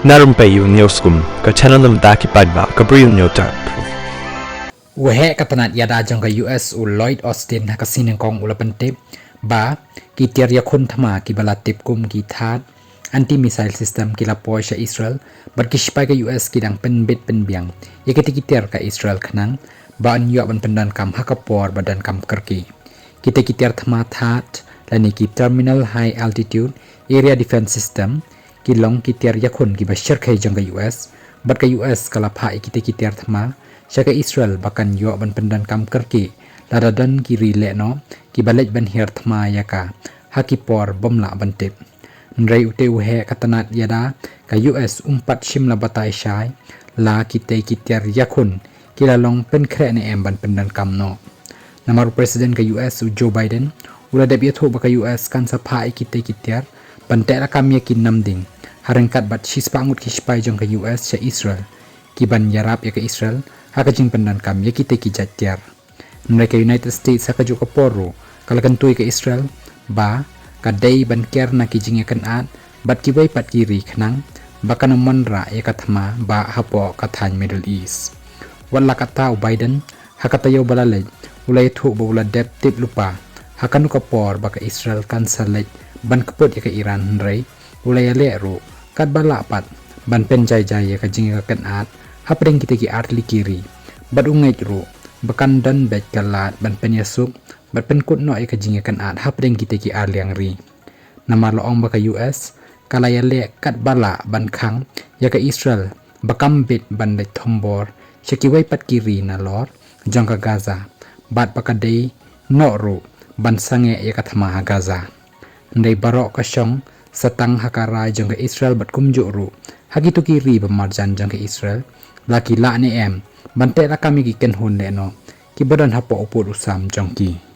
Narum payu newskum ka channel nam daki padba ka briu newtar. Wehe katanat yada jangka US u Lloyd Austin hakasin kong ulapan tip ba kitir yakun thama kibala tip kum ki that anti missile system kila Porsche Israel bar kishpai ka US kidang penbit penbiang yakiti kitir ka Israel khanang ba an ban pendan kam hakapor badan kam kerki kita kitir thama that lani ki terminal high altitude area defense system kilong kitir yakun ki bashar khai jangka US bar ka US kala pha kita kitir thama Syaka Israel bahkan yo ban pendan kam kerki ladadan kiri lekno ki balej ban her thma yaka hakipor bomla bantip nrai ute uhe katanat yada ka US umpat shimla batai shai la kite kitiar yakun kilalong pen khre ne em ban pendan kam no namar presiden ka US Joe Biden ula deb yatho ba ka US kan sa pha kite kitiar bante ra kam yakin namding harengkat bat shispangut kispai jong ka US sa Israel kiban yarap ya ka Israel hakajing pendan kam yakite ki jatiar mereka United States hakaju ka poro kalakan tuy ka Israel ba kadai ban ker na kijing yakan at bat kibay pat kiri khnang baka namanra yakathma ba hapo kathan Middle East wala kata Biden hakatayo balalay ulay thu bula dep tip lupa hakanu ka por baka Israel kan salaj ban kapot yaka Iran ray ulay lero kat balapat ban penjay jay yakajing yakan at hapring kita ki artli kiri badungay ro bakan dan bet kalat ban penyasuk bat penkut no ay kajingakan at hapring kita ki arliang ri namaloong baka US kalaya le kat bala ban khang ya ka Israel bakam bit ban le thombor shakiway pat kiri na lor jangka Gaza bat baka day no ro ban sange ya ka thama Gaza ndai barok ka syong satang hakara jangka Israel bat kumjo ro hagitu kiri bamarjan jangka Israel laki la ni em bante la kami ki ken hun le no ki badan hapo upur usam jongki